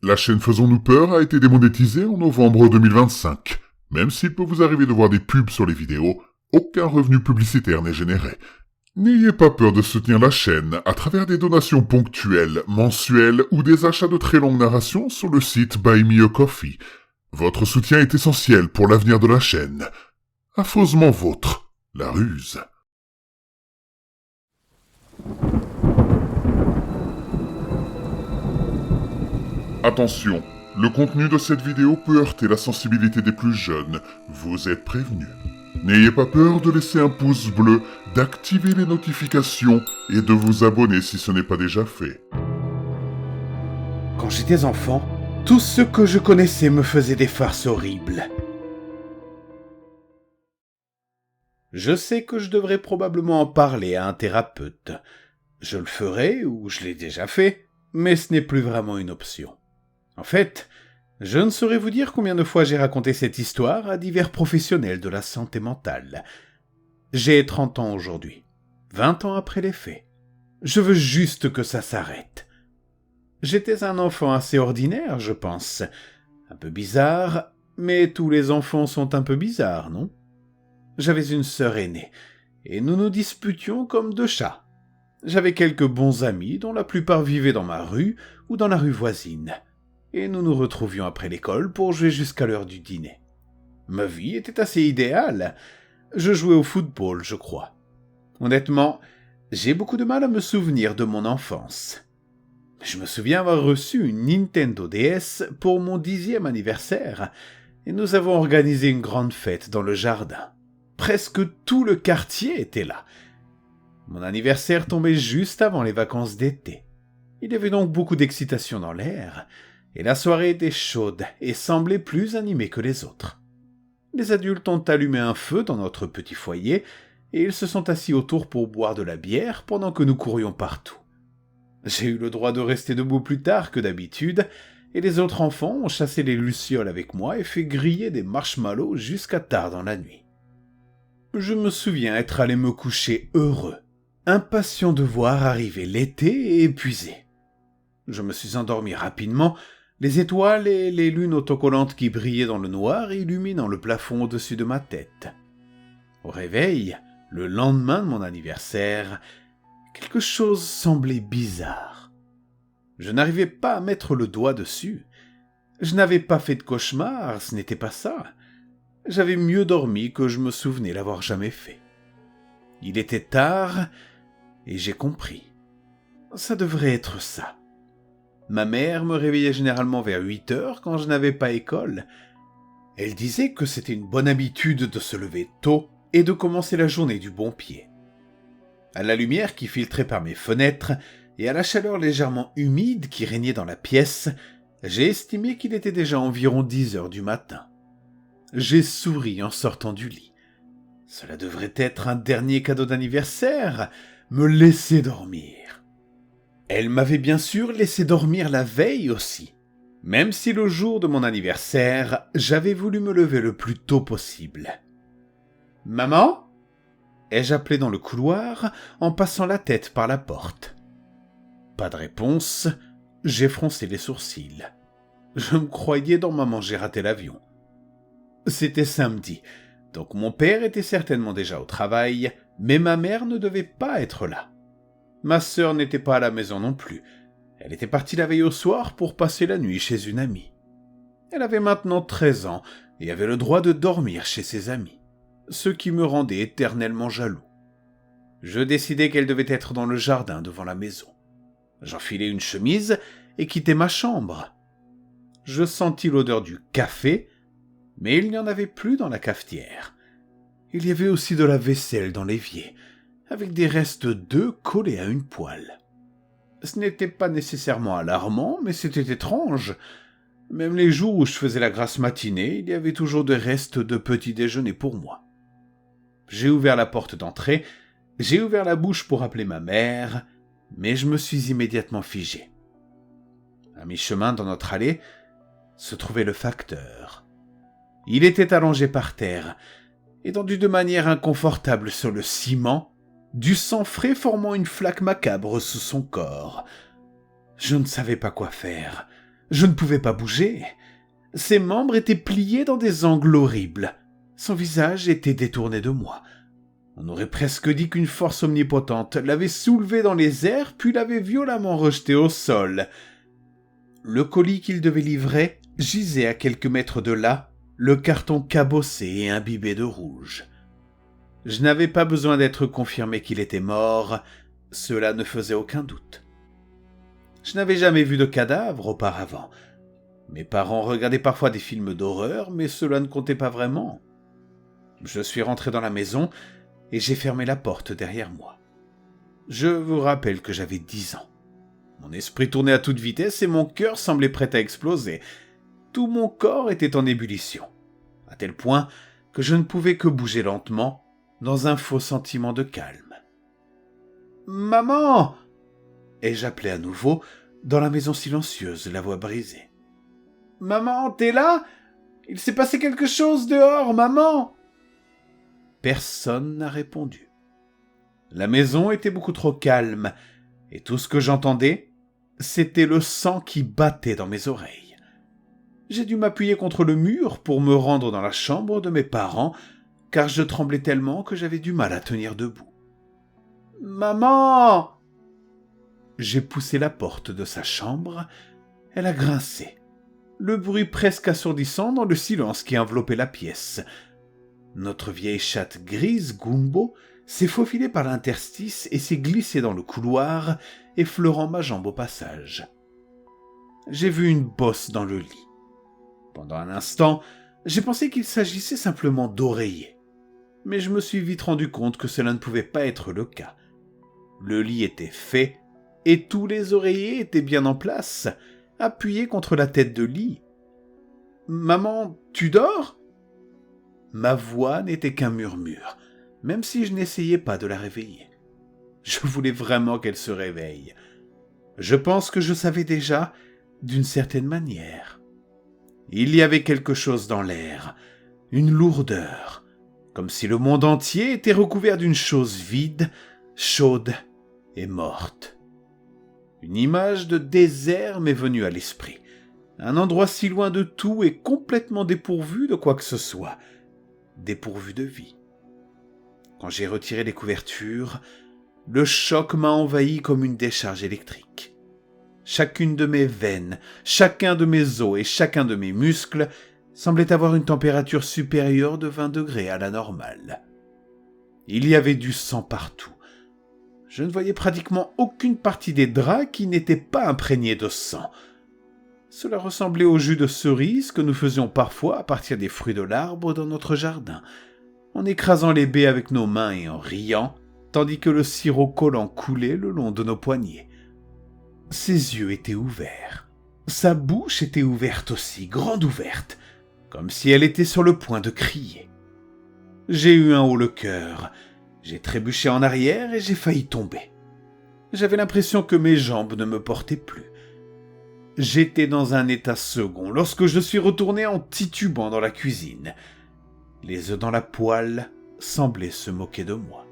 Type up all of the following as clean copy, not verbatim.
La chaîne Faisons-nous peur a été démonétisée en novembre 2025. Même s'il peut vous arriver de voir des pubs sur les vidéos, aucun revenu publicitaire n'est généré. N'ayez pas peur de soutenir la chaîne à travers des donations ponctuelles, mensuelles ou des achats de très longues narrations sur le site Buy Me a Coffee. Votre soutien est essentiel pour l'avenir de la chaîne. Affreusement vôtre, la ruse. Attention, le contenu de cette vidéo peut heurter la sensibilité des plus jeunes. Vous êtes prévenus. N'ayez pas peur de laisser un pouce bleu, d'activer les notifications et de vous abonner si ce n'est pas déjà fait. Quand j'étais enfant, tout ce que je connaissais me faisait des farces horribles. Je sais que je devrais probablement en parler à un thérapeute. Je le ferai, ou je l'ai déjà fait, mais ce n'est plus vraiment une option. En fait, je ne saurais vous dire combien de fois j'ai raconté cette histoire à divers professionnels de la santé mentale. J'ai 30 ans aujourd'hui, 20 ans après les faits. Je veux juste que ça s'arrête. J'étais un enfant assez ordinaire, je pense. Un peu bizarre, mais tous les enfants sont un peu bizarres, non ? J'avais une sœur aînée, et nous nous disputions comme deux chats. J'avais quelques bons amis, dont la plupart vivaient dans ma rue ou dans la rue voisine, et nous nous retrouvions après l'école pour jouer jusqu'à l'heure du dîner. Ma vie était assez idéale. Je jouais au football, je crois. Honnêtement, j'ai beaucoup de mal à me souvenir de mon enfance. Je me souviens avoir reçu une Nintendo DS pour mon 10e anniversaire, et nous avons organisé une grande fête dans le jardin. Presque tout le quartier était là. Mon anniversaire tombait juste avant les vacances d'été. Il y avait donc beaucoup d'excitation dans l'air, et la soirée était chaude et semblait plus animée que les autres. Les adultes ont allumé un feu dans notre petit foyer, et ils se sont assis autour pour boire de la bière pendant que nous courions partout. J'ai eu le droit de rester debout plus tard que d'habitude, et les autres enfants ont chassé les lucioles avec moi et fait griller des marshmallows jusqu'à tard dans la nuit. Je me souviens être allé me coucher heureux, impatient de voir arriver l'été et épuisé. Je me suis endormi rapidement, les étoiles et les lunes autocollantes qui brillaient dans le noir illuminant le plafond au-dessus de ma tête. Au réveil, le lendemain de mon anniversaire, quelque chose semblait bizarre. Je n'arrivais pas à mettre le doigt dessus. Je n'avais pas fait de cauchemar, ce n'était pas ça. J'avais mieux dormi que je me souvenais l'avoir jamais fait. Il était tard, et j'ai compris. Ça devrait être ça. Ma mère me réveillait généralement vers 8 heures quand je n'avais pas école. Elle disait que c'était une bonne habitude de se lever tôt et de commencer la journée du bon pied. À la lumière qui filtrait par mes fenêtres et à la chaleur légèrement humide qui régnait dans la pièce, j'ai estimé qu'il était déjà environ 10 heures du matin. J'ai souri en sortant du lit. Cela devrait être un dernier cadeau d'anniversaire, me laisser dormir. Elle m'avait bien sûr laissé dormir la veille aussi, même si le jour de mon anniversaire, j'avais voulu me lever le plus tôt possible. « Maman ?» ai-je appelé dans le couloir en passant la tête par la porte. Pas de réponse, j'ai froncé les sourcils. Je me croyais dans Maman, j'ai raté l'avion. C'était samedi, donc mon père était certainement déjà au travail, mais ma mère ne devait pas être là. Ma sœur n'était pas à la maison non plus. Elle était partie la veille au soir pour passer la nuit chez une amie. Elle avait maintenant 13 ans et avait le droit de dormir chez ses amis, ce qui me rendait éternellement jaloux. Je décidai qu'elle devait être dans le jardin devant la maison. J'enfilai une chemise et quittai ma chambre. Je sentis l'odeur du café, mais il n'y en avait plus dans la cafetière. Il y avait aussi de la vaisselle dans l'évier, avec des restes d'œufs collés à une poêle. Ce n'était pas nécessairement alarmant, mais c'était étrange. Même les jours où je faisais la grasse matinée, il y avait toujours des restes de petit déjeuner pour moi. J'ai ouvert la porte d'entrée, j'ai ouvert la bouche pour appeler ma mère, mais je me suis immédiatement figé. À mi-chemin dans notre allée se trouvait le facteur. Il était allongé par terre, étendu de manière inconfortable sur le ciment, du sang frais formant une flaque macabre sous son corps. Je ne savais pas quoi faire. Je ne pouvais pas bouger. Ses membres étaient pliés dans des angles horribles. Son visage était détourné de moi. On aurait presque dit qu'une force omnipotente l'avait soulevé dans les airs puis l'avait violemment rejeté au sol. Le colis qu'il devait livrer gisait à quelques mètres de là, le carton cabossé et imbibé de rouge. Je n'avais pas besoin d'être confirmé qu'il était mort, cela ne faisait aucun doute. Je n'avais jamais vu de cadavre auparavant. Mes parents regardaient parfois des films d'horreur, mais cela ne comptait pas vraiment. Je suis rentré dans la maison et j'ai fermé la porte derrière moi. Je vous rappelle que j'avais 10 ans. Mon esprit tournait à toute vitesse et mon cœur semblait prêt à exploser. Tout mon corps était en ébullition, à tel point que je ne pouvais que bouger lentement, dans un faux sentiment de calme. « Maman !» Et j'appelais à nouveau, dans la maison silencieuse, la voix brisée. « Maman, t'es là ? Il s'est passé quelque chose dehors, maman !» Personne n'a répondu. La maison était beaucoup trop calme, et tout ce que j'entendais, c'était le sang qui battait dans mes oreilles. J'ai dû m'appuyer contre le mur pour me rendre dans la chambre de mes parents, car je tremblais tellement que j'avais du mal à tenir debout. « Maman !» J'ai poussé la porte de sa chambre, elle a grincé. Le bruit presque assourdissant dans le silence qui enveloppait la pièce. Notre vieille chatte grise, Gumbo, s'est faufilée par l'interstice et s'est glissée dans le couloir, effleurant ma jambe au passage. J'ai vu une bosse dans le lit. Pendant un instant, j'ai pensé qu'il s'agissait simplement d'oreillers. Mais je me suis vite rendu compte que cela ne pouvait pas être le cas. Le lit était fait, et tous les oreillers étaient bien en place, appuyés contre la tête de lit. « Maman, tu dors ?» Ma voix n'était qu'un murmure, même si je n'essayais pas de la réveiller. Je voulais vraiment qu'elle se réveille. Je pense que je savais déjà, d'une certaine manière. Il y avait quelque chose dans l'air, une lourdeur, comme si le monde entier était recouvert d'une chose vide, chaude et morte. Une image de désert m'est venue à l'esprit. Un endroit si loin de tout et complètement dépourvu de quoi que ce soit. Dépourvu de vie. Quand j'ai retiré les couvertures, le choc m'a envahi comme une décharge électrique. Chacune de mes veines, chacun de mes os et chacun de mes muscles semblait avoir une température supérieure de 20 degrés à la normale. Il y avait du sang partout. Je ne voyais pratiquement aucune partie des draps qui n'était pas imprégnée de sang. Cela ressemblait au jus de cerise que nous faisions parfois à partir des fruits de l'arbre dans notre jardin, en écrasant les baies avec nos mains et en riant, tandis que le sirop collant coulait le long de nos poignets. Ses yeux étaient ouverts. Sa bouche était ouverte aussi, grande ouverte, comme si elle était sur le point de crier. J'ai eu un haut le cœur. J'ai trébuché en arrière et j'ai failli tomber. J'avais l'impression que mes jambes ne me portaient plus. J'étais dans un état second lorsque je suis retourné en titubant dans la cuisine. Les œufs dans la poêle semblaient se moquer de moi.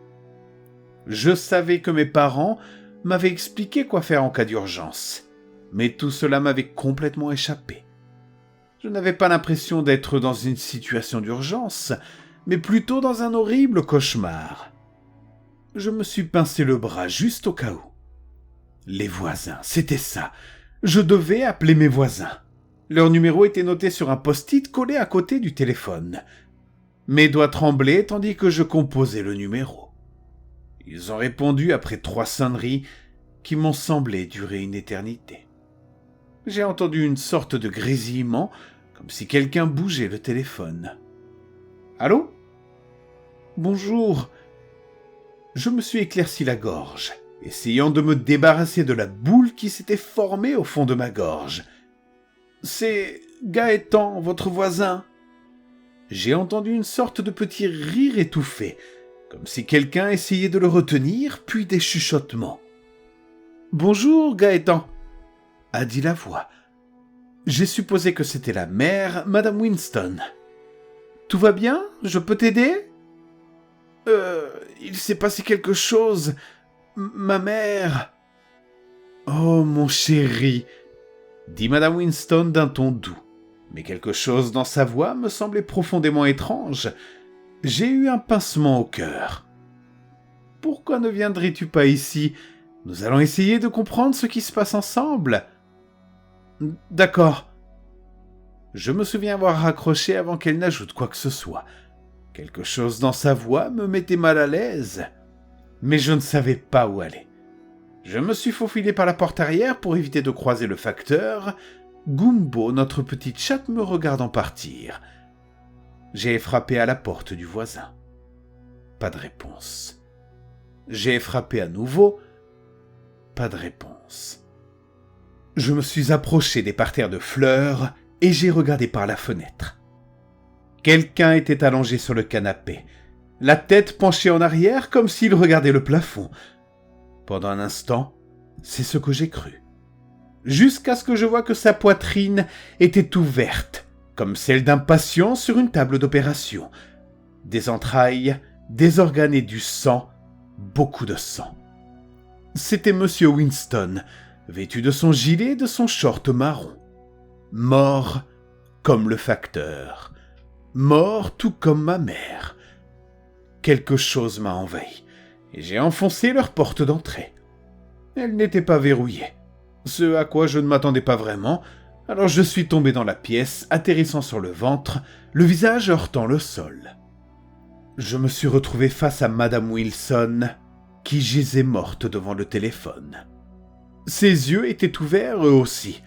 Je savais que mes parents m'avaient expliqué quoi faire en cas d'urgence, mais tout cela m'avait complètement échappé. Je n'avais pas l'impression d'être dans une situation d'urgence, mais plutôt dans un horrible cauchemar. Je me suis pincé le bras juste au cas où. Les voisins, c'était ça. Je devais appeler mes voisins. Leur numéro était noté sur un post-it collé à côté du téléphone. Mes doigts tremblaient tandis que je composais le numéro. Ils ont répondu après 3 sonneries qui m'ont semblé durer une éternité. J'ai entendu une sorte de grésillement, comme si quelqu'un bougeait le téléphone. « Allô ? Bonjour. » Je me suis éclairci la gorge, essayant de me débarrasser de la boule qui s'était formée au fond de ma gorge. « C'est Gaëtan, votre voisin. » J'ai entendu une sorte de petit rire étouffé, comme si quelqu'un essayait de le retenir, puis des chuchotements. « Bonjour, Gaëtan, » a dit la voix. J'ai supposé que c'était la mère, Madame Winston. « Tout va bien ? Je peux t'aider ? » Il s'est passé quelque chose. Ma mère... Oh, mon chéri, dit Madame Winston d'un ton doux. Mais quelque chose dans sa voix me semblait profondément étrange. J'ai eu un pincement au cœur. « Pourquoi ne viendrais-tu pas ici ? Nous allons essayer de comprendre ce qui se passe ensemble. »« D'accord. » Je me souviens avoir raccroché avant qu'elle n'ajoute quoi que ce soit. Quelque chose dans sa voix me mettait mal à l'aise, mais je ne savais pas où aller. Je me suis faufilé par la porte arrière pour éviter de croiser le facteur, Gumbo, notre petite chatte, me regardant partir. J'ai frappé à la porte du voisin. Pas de réponse. J'ai frappé à nouveau. Pas de réponse. Je me suis approché des parterres de fleurs et j'ai regardé par la fenêtre. Quelqu'un était allongé sur le canapé, la tête penchée en arrière comme s'il regardait le plafond. Pendant un instant, c'est ce que j'ai cru. Jusqu'à ce que je vois que sa poitrine était ouverte, comme celle d'un patient sur une table d'opération. Des entrailles, des organes et du sang, beaucoup de sang. C'était Monsieur Winston, vêtu de son gilet et de son short marron. Mort comme le facteur. Mort tout comme ma mère. Quelque chose m'a envahi, et j'ai enfoncé leur porte d'entrée. Elle n'était pas verrouillée, ce à quoi je ne m'attendais pas vraiment, alors je suis tombé dans la pièce, atterrissant sur le ventre, le visage heurtant le sol. Je me suis retrouvé face à Madame Wilson, qui gisait morte devant le téléphone. Ses yeux étaient ouverts eux aussi.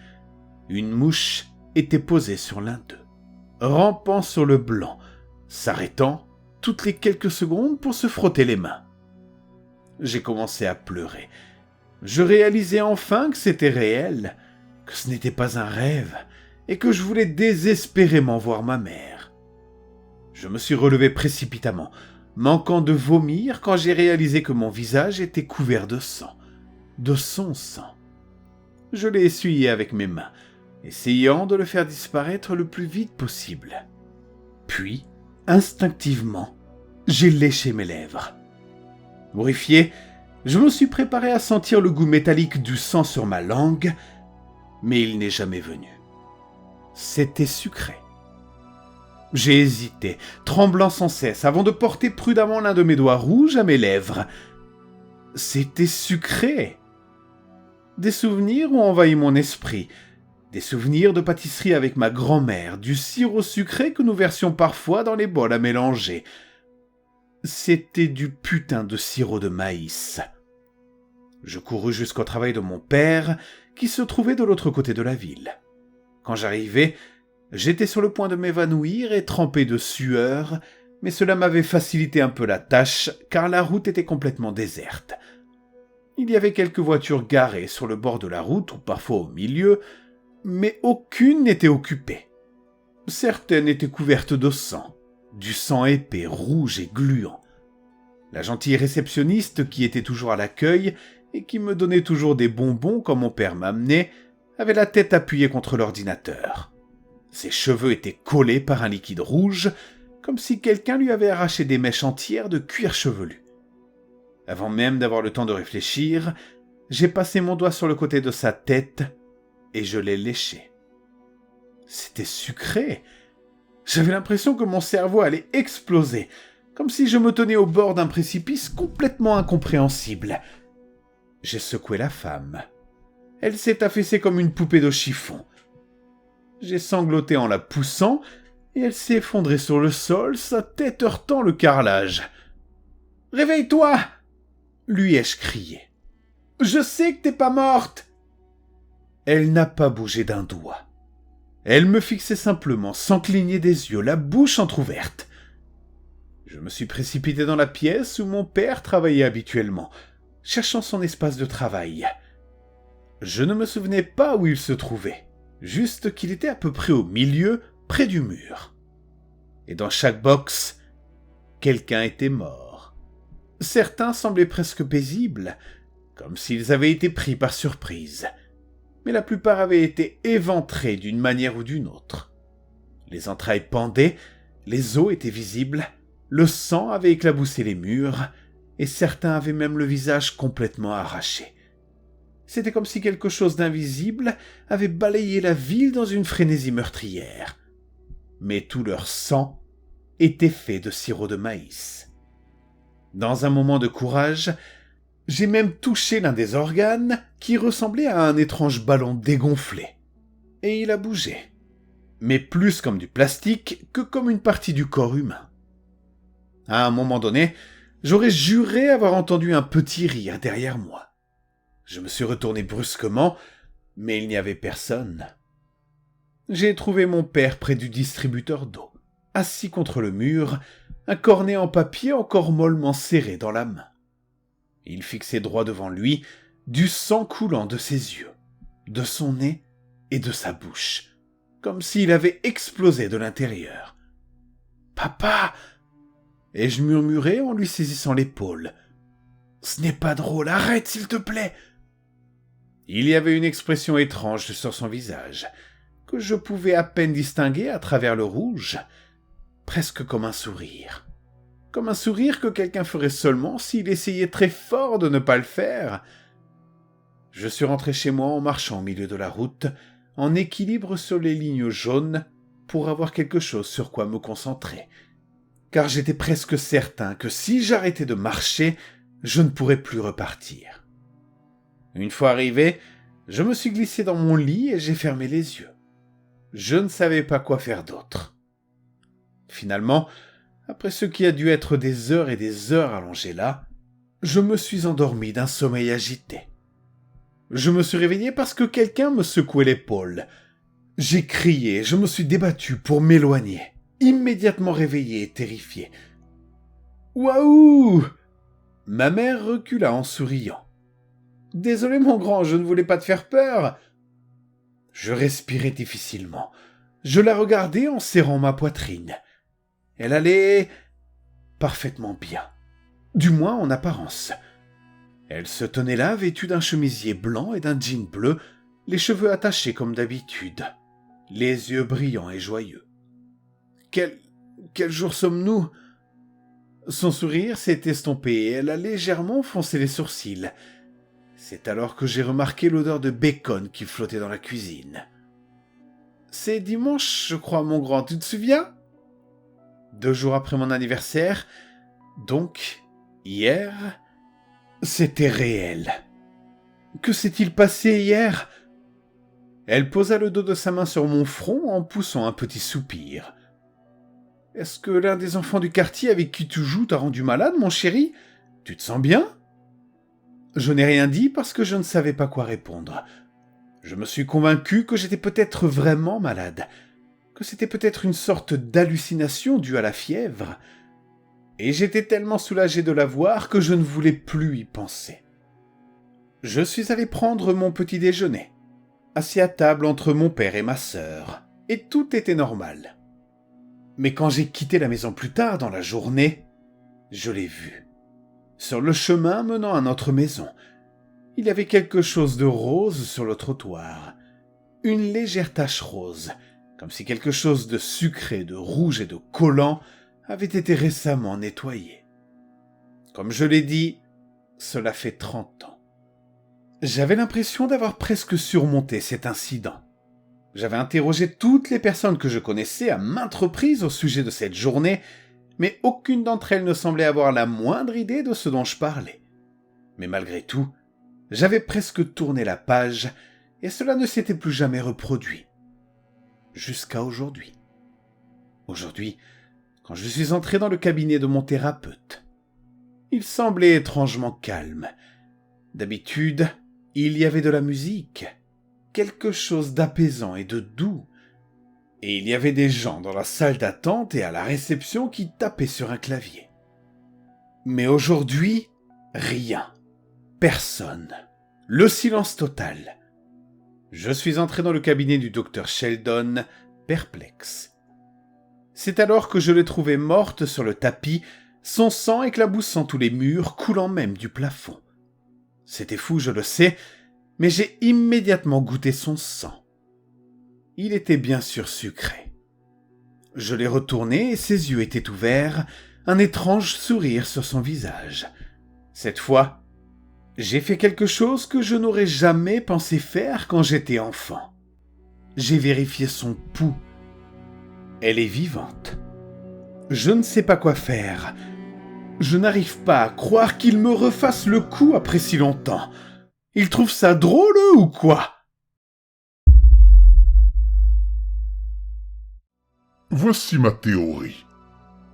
Une mouche était posée sur l'un d'eux, rampant sur le blanc, s'arrêtant toutes les quelques secondes pour se frotter les mains. J'ai commencé à pleurer. Je réalisais enfin que c'était réel, que ce n'était pas un rêve, et que je voulais désespérément voir ma mère. Je me suis relevé précipitamment, manquant de vomir quand j'ai réalisé que mon visage était couvert de sang, de son sang. Je l'ai essuyé avec mes mains, essayant de le faire disparaître le plus vite possible. Puis, instinctivement, j'ai léché mes lèvres. Horrifié, je me suis préparé à sentir le goût métallique du sang sur ma langue, mais il n'est jamais venu. C'était sucré. J'ai hésité, tremblant sans cesse, avant de porter prudemment l'un de mes doigts rouges à mes lèvres. C'était sucré. Des souvenirs ont envahi mon esprit. Des souvenirs de pâtisserie avec ma grand-mère, du sirop sucré que nous versions parfois dans les bols à mélanger. C'était du putain de sirop de maïs. Je courus jusqu'au travail de mon père, qui se trouvait de l'autre côté de la ville. Quand j'arrivai, j'étais sur le point de m'évanouir et trempé de sueur, mais cela m'avait facilité un peu la tâche, car la route était complètement déserte. Il y avait quelques voitures garées sur le bord de la route, ou parfois au milieu, mais aucune n'était occupée. Certaines étaient couvertes de sang, du sang épais, rouge et gluant. La gentille réceptionniste, qui était toujours à l'accueil et qui me donnait toujours des bonbons quand mon père m'amenait, avait la tête appuyée contre l'ordinateur. Ses cheveux étaient collés par un liquide rouge, comme si quelqu'un lui avait arraché des mèches entières de cuir chevelu. Avant même d'avoir le temps de réfléchir, j'ai passé mon doigt sur le côté de sa tête et je l'ai léché. C'était sucré. J'avais l'impression que mon cerveau allait exploser, comme si je me tenais au bord d'un précipice complètement incompréhensible. J'ai secoué la femme. Elle s'est affaissée comme une poupée de chiffon. J'ai sangloté en la poussant, et elle s'est effondrée sur le sol, sa tête heurtant le carrelage. « Réveille-toi !» lui ai-je crié. « Je sais que t'es pas morte !» Elle n'a pas bougé d'un doigt. Elle me fixait simplement, sans cligner des yeux, la bouche entr'ouverte. Je me suis précipité dans la pièce où mon père travaillait habituellement, cherchant son espace de travail. Je ne me souvenais pas où il se trouvait, juste qu'il était à peu près au milieu, près du mur. Et dans chaque box, quelqu'un était mort. Certains semblaient presque paisibles, comme s'ils avaient été pris par surprise. Mais la plupart avaient été éventrés d'une manière ou d'une autre. Les entrailles pendaient, les os étaient visibles, le sang avait éclaboussé les murs, et certains avaient même le visage complètement arraché. C'était comme si quelque chose d'invisible avait balayé la ville dans une frénésie meurtrière. Mais tout leur sang était fait de sirop de maïs. Dans un moment de courage, j'ai même touché l'un des organes qui ressemblait à un étrange ballon dégonflé. Et il a bougé. Mais plus comme du plastique que comme une partie du corps humain. À un moment donné, j'aurais juré avoir entendu un petit rire derrière moi. Je me suis retourné brusquement, mais il n'y avait personne. J'ai trouvé mon père près du distributeur d'eau, assis contre le mur, un cornet en papier encore mollement serré dans la main. Il fixait droit devant lui, du sang coulant de ses yeux, de son nez et de sa bouche, comme s'il avait explosé de l'intérieur. « Papa !» Et je murmurais en lui saisissant l'épaule. « Ce n'est pas drôle, arrête s'il te plaît !» Il y avait une expression étrange sur son visage, que je pouvais à peine distinguer à travers le rouge, presque comme un sourire. Comme un sourire que quelqu'un ferait seulement s'il essayait très fort de ne pas le faire. Je suis rentré chez moi en marchant au milieu de la route, en équilibre sur les lignes jaunes, pour avoir quelque chose sur quoi me concentrer. Car j'étais presque certain que si j'arrêtais de marcher, je ne pourrais plus repartir. Une fois arrivé, je me suis glissé dans mon lit et j'ai fermé les yeux. Je ne savais pas quoi faire d'autre. Finalement, après ce qui a dû être des heures et des heures allongées là, je me suis endormi d'un sommeil agité. Je me suis réveillé parce que quelqu'un me secouait l'épaule. J'ai crié, je me suis débattu pour m'éloigner, immédiatement réveillé et terrifié. « Waouh !» Ma mère recula en souriant. « Désolé mon grand, je ne voulais pas te faire peur. » Je respirais difficilement. Je la regardais en serrant ma poitrine. Elle allait parfaitement bien, du moins en apparence. Elle se tenait là, vêtue d'un chemisier blanc et d'un jean bleu, les cheveux attachés comme d'habitude, les yeux brillants et joyeux. Quel jour sommes-nous ? Son sourire s'est estompé et elle a légèrement froncé les sourcils. C'est alors que j'ai remarqué l'odeur de bacon qui flottait dans la cuisine. « C'est dimanche, je crois, mon grand, tu te souviens ? 2 jours après mon anniversaire, donc hier, c'était réel. Que s'est-il passé hier ? » Elle posa le dos de sa main sur mon front en poussant un petit soupir. « Est-ce que l'un des enfants du quartier avec qui tu joues t'a rendu malade, mon chéri ? Tu te sens bien ?» Je n'ai rien dit parce que je ne savais pas quoi répondre. Je me suis convaincu que j'étais peut-être vraiment malade, que c'était peut-être une sorte d'hallucination due à la fièvre, et j'étais tellement soulagé de la voir que je ne voulais plus y penser. Je suis allé prendre mon petit déjeuner, assis à table entre mon père et ma sœur, et tout était normal. Mais quand j'ai quitté la maison plus tard dans la journée, je l'ai vue. Sur le chemin menant à notre maison, il y avait quelque chose de rose sur le trottoir, une légère tache rose, comme si quelque chose de sucré, de rouge et de collant avait été récemment nettoyé. Comme je l'ai dit, cela fait 30 ans. J'avais l'impression d'avoir presque surmonté cet incident. J'avais interrogé toutes les personnes que je connaissais à maintes reprises au sujet de cette journée, mais aucune d'entre elles ne semblait avoir la moindre idée de ce dont je parlais. Mais malgré tout, j'avais presque tourné la page, et cela ne s'était plus jamais reproduit. Jusqu'à aujourd'hui. Aujourd'hui, quand je suis entré dans le cabinet de mon thérapeute, il semblait étrangement calme. D'habitude, il y avait de la musique, quelque chose d'apaisant et de doux, et il y avait des gens dans la salle d'attente et à la réception qui tapaient sur un clavier. Mais aujourd'hui, rien. Personne. Le silence total. Je suis entré dans le cabinet du docteur Sheldon, perplexe. C'est alors que je l'ai trouvée morte sur le tapis, son sang éclaboussant tous les murs, coulant même du plafond. C'était fou, je le sais, mais j'ai immédiatement goûté son sang. Il était bien sûr sucré. Je l'ai retourné et ses yeux étaient ouverts, un étrange sourire sur son visage. Cette fois, J'ai fait quelque chose que je n'aurais jamais pensé faire quand j'étais enfant. J'ai vérifié son pouls. Elle est vivante. Je ne sais pas quoi faire. Je n'arrive pas à croire qu'il me refasse le coup après si longtemps. Il trouve ça drôle ou quoi? Voici ma théorie.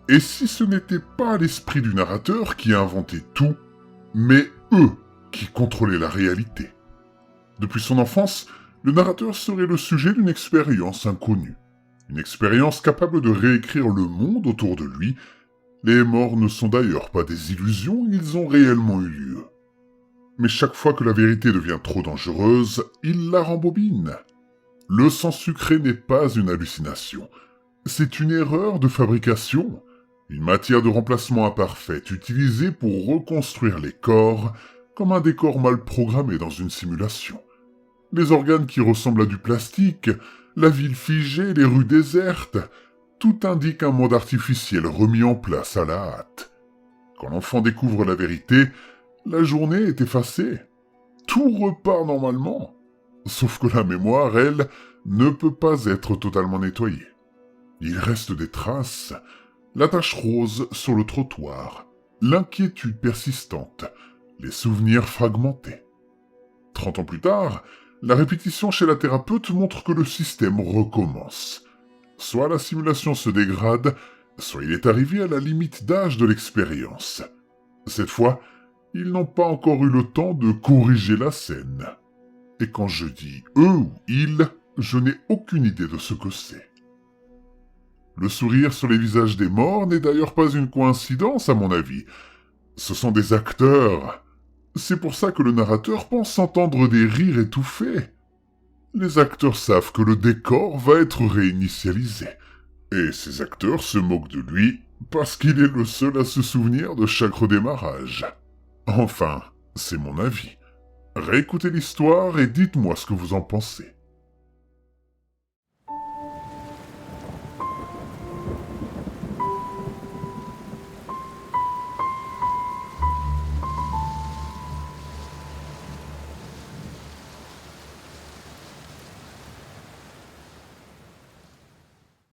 Et si ce n'était pas l'esprit du narrateur qui a inventé tout, mais eux qui contrôlaient la réalité? Depuis son enfance, le narrateur serait le sujet d'une expérience inconnue. Une expérience capable de réécrire le monde autour de lui. Les morts ne sont d'ailleurs pas des illusions, ils ont réellement eu lieu. Mais chaque fois que la vérité devient trop dangereuse, il la rembobine. Le sang sucré n'est pas une hallucination. C'est une erreur de fabrication. Une matière de remplacement imparfaite utilisée pour reconstruire les corps comme un décor mal programmé dans une simulation. Les organes qui ressemblent à du plastique, la ville figée, les rues désertes, tout indique un monde artificiel remis en place à la hâte. Quand l'enfant découvre la vérité, la journée est effacée. Tout repart normalement. Sauf que la mémoire, elle, ne peut pas être totalement nettoyée. Il reste des traces, la tache rose sur le trottoir, l'inquiétude persistante, les souvenirs fragmentés. 30 ans plus tard, la répétition chez la thérapeute montre que le système recommence. Soit la simulation se dégrade, soit il est arrivé à la limite d'âge de l'expérience. Cette fois, ils n'ont pas encore eu le temps de corriger la scène. Et quand je dis eux ou ils, je n'ai aucune idée de ce que c'est. Le sourire sur les visages des morts n'est d'ailleurs pas une coïncidence à mon avis. Ce sont des acteurs. C'est pour ça que le narrateur pense entendre des rires étouffés. Les acteurs savent que le décor va être réinitialisé. Et ces acteurs se moquent de lui parce qu'il est le seul à se souvenir de chaque redémarrage. Enfin, c'est mon avis. Réécoutez l'histoire et dites-moi ce que vous en pensez.